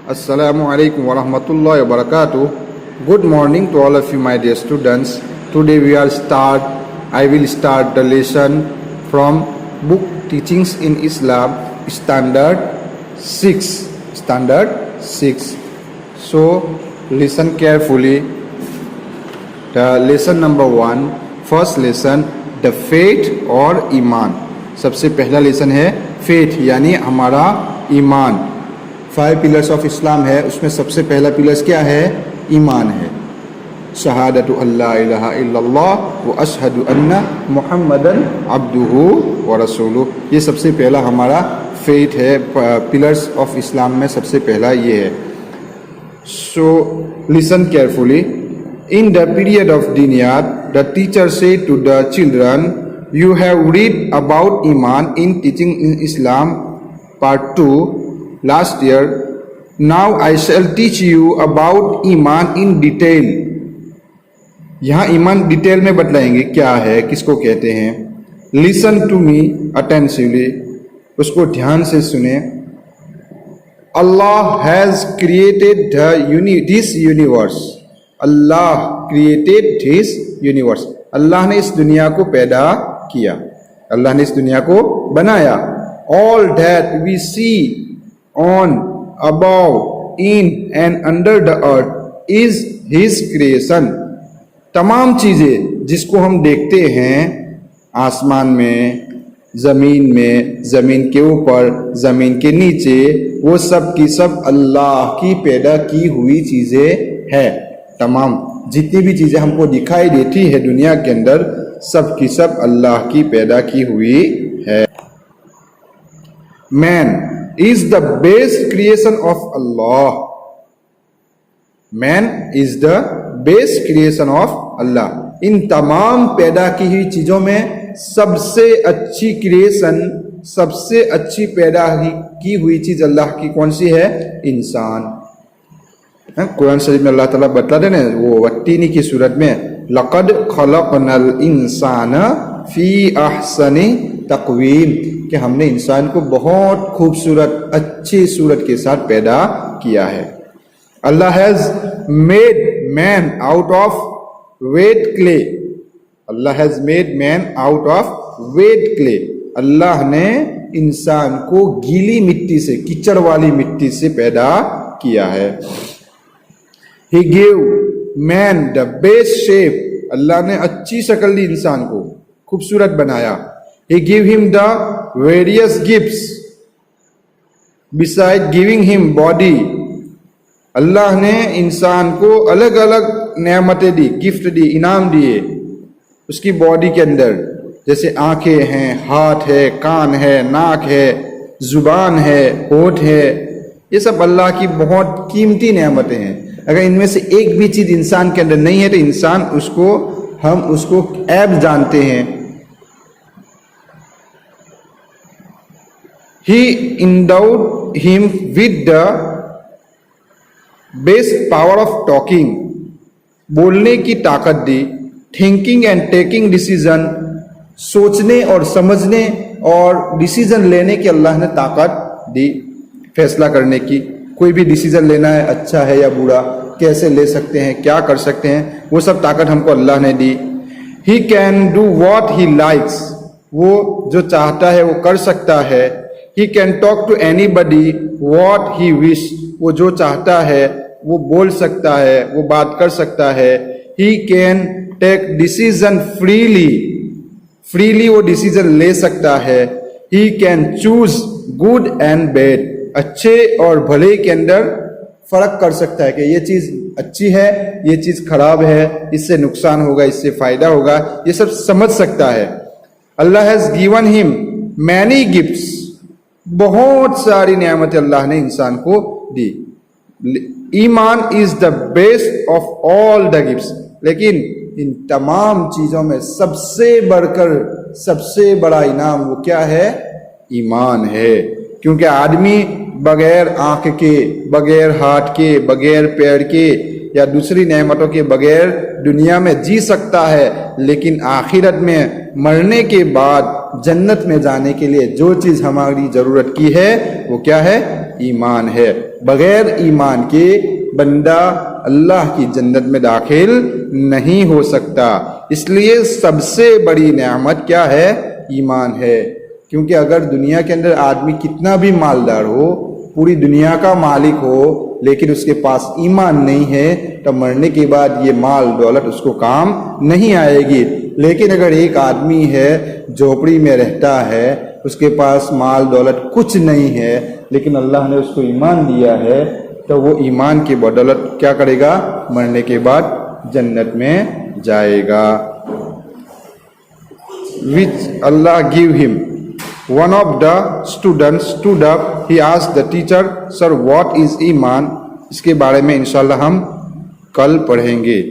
Assalamu alaikum wa rahmatullahi wa barakatuh. Good morning to all of you, my dear students. Today I will start the lesson from book Teachings in Islam, Standard 6. So listen carefully. The lesson number 1, first lesson, the faith or iman. सबसे पहला lesson है faith यानी हमारा ईमान. 5 pillars of Islam है, उसमें सबसे पहला pillars क्या है? ईमान है. शहादतु अल्ला इलाहा इल्लल्लाह व अशहदु अन्ना मुहम्मदन अब्दुहु व रसूलुहु. ये सबसे पहला हमारा फेथ है. पिलर्स ऑफ इस्लाम में सबसे पहला ये है. So listen carefully. In the period of Diniyat, the teacher said to the children, you have read about Iman in Teaching in Islam, part 2, last year. Now I shall teach you about Iman in detail. यहाँ ईमान detail में बतलाएंगे क्या है, किसको कहते हैं. Listen to me attentively. उसको ध्यान से सुने. Allah has created this universe. Allah created this universe. अल्लाह ने इस दुनिया को पैदा किया, अल्लाह ने इस दुनिया को बनाया. All that we see on, above, in and under the earth is His creation. तमाम चीज़ें जिसको हम देखते हैं आसमान में, ज़मीन के ऊपर, ज़मीन के नीचे, वो सब की सब अल्लाह की पैदा की हुई चीज़ें हैं. तमाम जितनी भी चीज़ें हमको दिखाई देती है दुनिया के अंदर, सब की सब अल्लाह की पैदा की हुई है. Man is the best creation of Allah. Man is the best creation of Allah. इन तमाम पैदा की हुई चीज़ों में सबसे अच्छी क्रिएशन, सबसे अच्छी पैदा की हुई चीज़ अल्लाह की कौन सी है? इंसान. कुरान शरीफ में अल्लाह ताला बतलाते हैं वो वत्तीनी की सूरत में, लक़द खलक़नल इंसाना फी अहसनी तक़वीम, कि हमने इंसान को बहुत खूबसूरत अच्छी सूरत के साथ पैदा किया है. Allah has made man out of wet clay. Allah has made man out of wet clay. अल्लाह ने इंसान को गीली मिट्टी से, कीचड़ वाली मिट्टी से पैदा किया है. He gave man the best shape. अल्लाह ने अच्छी शक्ल दी इंसान को, खूबसूरत बनाया. He gave him the various gifts. Besides giving him body, अल्लाह ने इंसान को अलग अलग नेमतें दी, गिफ्ट दी, इनाम दिए उसकी बॉडी के अंदर. जैसे आंखें हैं, हाथ है, कान है, नाक है, जुबान है, होंठ है. ये सब अल्लाह की बहुत कीमती नेमतें हैं. अगर इनमें से एक भी चीज इंसान के अंदर नहीं है तो इंसान हम उसको ऐब जानते हैं. He endowed him with the best power of talking. बोलने की ताकत दी. Thinking and taking decision, सोचने और समझने और डिसीजन लेने की अल्लाह ने ताकत दी. फैसला करने की, कोई भी डिसीजन लेना है, अच्छा है या बुरा, कैसे ले सकते हैं, क्या कर सकते हैं, वो सब ताकत हमको अल्लाह ने दी. He can do what he likes. वो जो चाहता है वो कर सकता है. He can talk to anybody what he wish. वो जो चाहता है वो बोल सकता है, वो बात कर सकता है. He can take decision freely वो डिसीजन ले सकता है. He can choose good and bad. अच्छे और भले के अंदर फर्क कर सकता है कि ये चीज अच्छी है, ये चीज खराब है, इससे नुकसान होगा, इससे फायदा होगा, ये सब समझ सकता है. Allah has given him many gifts. बहुत सारी नेमतें अल्लाह ने इंसान को दी. ईमान is the best of all the gifts. लेकिन इन तमाम चीजों में सबसे बढ़कर सबसे बड़ा इनाम वो क्या है? ईमान है. क्योंकि आदमी बगैर आंख के, बगैर हाथ के, बगैर पैर के या दूसरी नेमतों के बगैर दुनिया में जी सकता है, लेकिन आखिरत में मरने के बाद जन्नत में जाने के लिए जो चीज़ हमारी ज़रूरत की है वो क्या है? ईमान है. بغیر ایمان کے بندہ اللہ کی جنت میں داخل نہیں ہو سکتا. اس لیے سب سے بڑی نعمت کیا ہے؟ ایمان ہے. کیونکہ اگر دنیا کے اندر آدمی کتنا بھی مالدار ہو، پوری دنیا کا مالک ہو، لیکن اس کے پاس ایمان نہیں ہے تو مرنے کے بعد یہ مال دولت اس کو کام نہیں آئے گی. لیکن اگر ایک آدمی ہے جھوپڑی میں رہتا ہے، اس کے پاس مال دولت کچھ نہیں ہے، لیکن اللہ نے اس کو ایمان دیا ہے، تو وہ ایمان کی بدولت کیا کرے گا؟ مرنے کے بعد جنت میں جائے گا. which Allah give him. One of the students stood up. He asked the teacher, "Sir, what is Iman?" اس کے بارے میں انشاءاللہ ہم کل پڑھیں گے.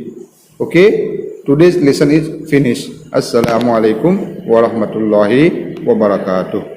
Okay? Today's lesson is finished. السلام علیکم ورحمۃ اللہ وبرکاتہ.